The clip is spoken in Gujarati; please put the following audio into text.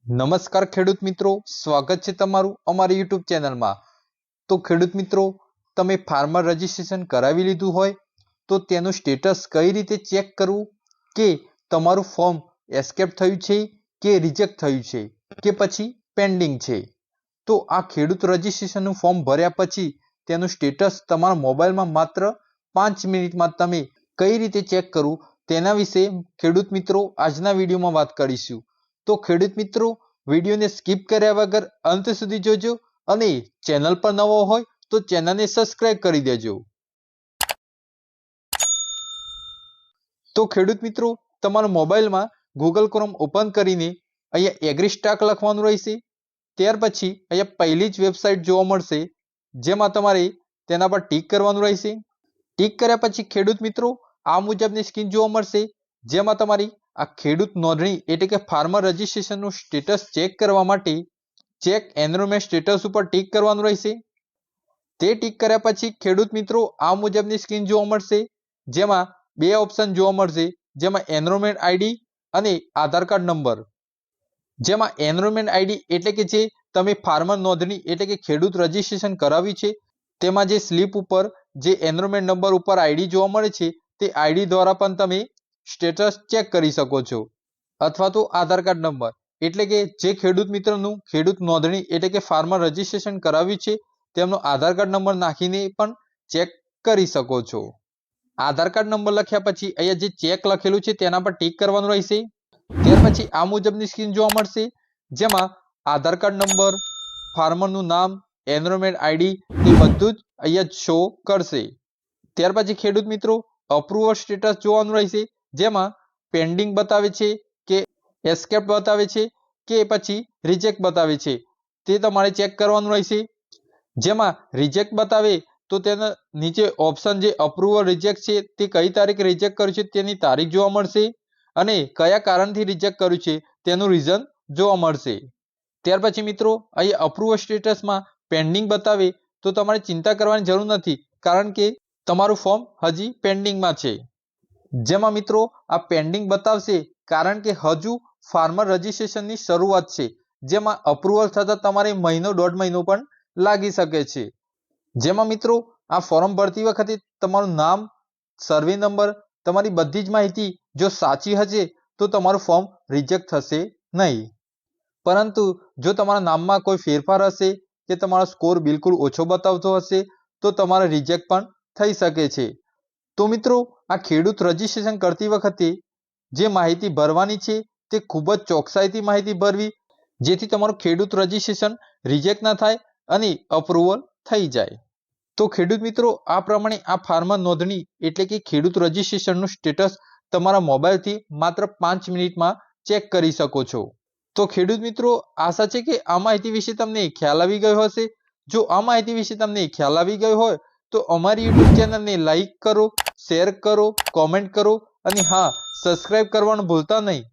નમસ્કાર ખેડૂત મિત્રો, સ્વાગત છે તમારું અમારી YouTube ચેનલમાં। તો ખેડૂત મિત્રો, તમે ફાર્મર રજિસ્ટ્રેશન કરાવી લીધું હોય તો તેનું સ્ટેટસ કઈ રીતે ચેક કરવું કે તમારું ફોર્મ એસ્કેપ થયું છે કે રિજેક્ટ થયું છે કે પછી પેન્ડિંગ છે। તો આ ખેડૂત રજિસ્ટ્રેશનનું ફોર્મ ભર્યા પછી તેનું સ્ટેટસ તમારા મોબાઈલમાં માત્ર 5 મિનિટમાં તમે કઈ રીતે ચેક કરવું તેના વિશે ખેડૂત મિત્રો આજના વિડીયોમાં વાત કરીશું। તો ખેડૂત મિત્રો, વિડીયોને સ્કીપ કર્યા વગર અંત સુધી જોજો અને ચેનલ પર નવો હોય તો ચેનલને સબસ્ક્રાઇબ કરી દેજો। તો ખેડૂત મિત્રો, તમારા મોબાઈલમાં ગૂગલ ક્રોમ ઓપન કરીને અહીંયા એગ્રીસ્ટાક લખવાનું રહેશે। ત્યાર પછી અહીંયા પહેલી જ વેબસાઇટ જોવા મળશે, જેમાં તમારે તેના પર ટિક કરવાનું રહેશે। ટિક કર્યા પછી ખેડૂત મિત્રો આ મુજબની સ્ક્રીન જોવા મળશે, જેમાં તમારી આ ખેડૂત નોંધણી એટલે કે ફાર્મર રજિસ્ટ્રેશનનું સ્ટેટસ ચેક કરવા માટે ચેક એનરોલમેન્ટ સ્ટેટસ ઉપર ટિક કરવાનું રહેશે। તે ટિક કર્યા પછી ખેડૂત મિત્રો આ મુજબની સ્ક્રીન જોવા મળશે, જેમાં બે ઓપ્શન જોવા મળશે, જેમાં એનરોલમેન્ટ આઈડી અને આધાર કાર્ડ નંબર। જેમાં એનરોલમેન્ટ આઈડી એટલે કે જે તમે ફાર્મર નોંધણી એટલે કે ખેડૂત રજિસ્ટ્રેશન કરાવ્યું છે તેમાં જે સ્લીપ ઉપર જે એનરોલમેન્ટ નંબર ઉપર આઈડી જોવા મળે છે તે આઈડી દ્વારા પણ તમે સ્ટેટસ ચેક કરી શકો છો। અથવા તો આધાર કાર્ડ નંબર એટલે કે જે ખેડૂત મિત્રનું ખેડૂત નોંધણી એટલે કે ફાર્મર રજિસ્ટ્રેશન કરાવ્યું છે તેમનો આધાર કાર્ડ નંબર નાખીને પણ ચેક કરી શકો છો। આધાર કાર્ડ નંબર લખ્યા પછી અહીંયા જે ચેક લખેલું છે તેના પર ટિક કરવાનું રહેશે। ત્યાર પછી આ મુજબની સ્ક્રીન જોવા મળશે, જેમાં આધાર કાર્ડ નંબર, ફાર્મરનું નામ, એનરોલમેન્ટ આઈડી એ બધું જ અહીંયા શો કરશે। ત્યાર પછી ખેડૂત મિત્રો અપ્રુવલ સ્ટેટસ જોવાનું રહેશે, જેમાં પેન્ડિંગ બતાવે છે કે એસ્કેપ બતાવે છે કે પછી રિજેક્ટ બતાવે છે તે તમારે ચેક કરવાનું રહેશે। જેમાં રિજેક્ટ બતાવે તો તેના નીચે ઓપ્શન જે અપ્રુવલ રિજેક્ટ છે તે કઈ તારીખે રિજેક્ટ કર્યું છે તેની તારીખ જોવા મળશે અને કયા કારણથી રિજેક્ટ કર્યું છે તેનું રીઝન જોવા મળશે। ત્યાર પછી મિત્રો અહીંયા અપ્રુવલ સ્ટેટસમાં પેન્ડિંગ બતાવે તો તમારે ચિંતા કરવાની જરૂર નથી, કારણ કે તમારું ફોર્મ હજી પેન્ડિંગમાં છે। જેમાં મિત્રો આ પેન્ડિંગ બતાવશે કારણ કે હજુ ફાર્મર રજિસ્ટ્રેશનની શરૂઆત છે, જેમાં અપ્રુવલ થતાં તમારે મહિનો દોઢ મહિનો પણ લાગી શકે છે। જેમાં મિત્રો આ ફોર્મ ભરતી વખતે તમારું નામ, સર્વે નંબર, તમારી બધી જ માહિતી જો સાચી હશે તો તમારું ફોર્મ રિજેક્ટ થશે નહીં, પરંતુ જો તમારા નામમાં કોઈ ફેરફાર હશે કે તમારો સ્કોર બિલકુલ ઓછો બતાવતો હશે તો તમારે રિજેક્ટ પણ થઈ શકે છે। તો મિત્રો આ ખેડૂત રજિસ્ટ્રેશન કરતી વખતે જે માહિતી ભરવાની છે તે ખૂબ જ ચોકસાઈથી માહિતી ભરવી, જેથી તમારું ખેડૂત રજિસ્ટ્રેશન રિજેક્ટ ના થાય અને અપ્રુવલ થઈ જાય। તો ખેડૂત મિત્રો આ પ્રમાણે આ ફાર્મર નોંધણી એટલે કે ખેડૂત રજિસ્ટ્રેશનનું સ્ટેટસ તમારા મોબાઈલથી માત્ર 5 મિનિટમાં ચેક કરી શકો છો। તો ખેડૂત મિત્રો આશા છે કે આ માહિતી વિશે તમને ખ્યાલ આવી ગયો હશે। જો આ માહિતી વિશે તમને ખ્યાલ આવી ગયો હોય તો અમારી YouTube ચેનલને લાઈક કરો, શેર કરો, કોમેન્ટ કરો અને હા, સબસ્ક્રાઇબ કરવાનું ભૂલતા નહીં।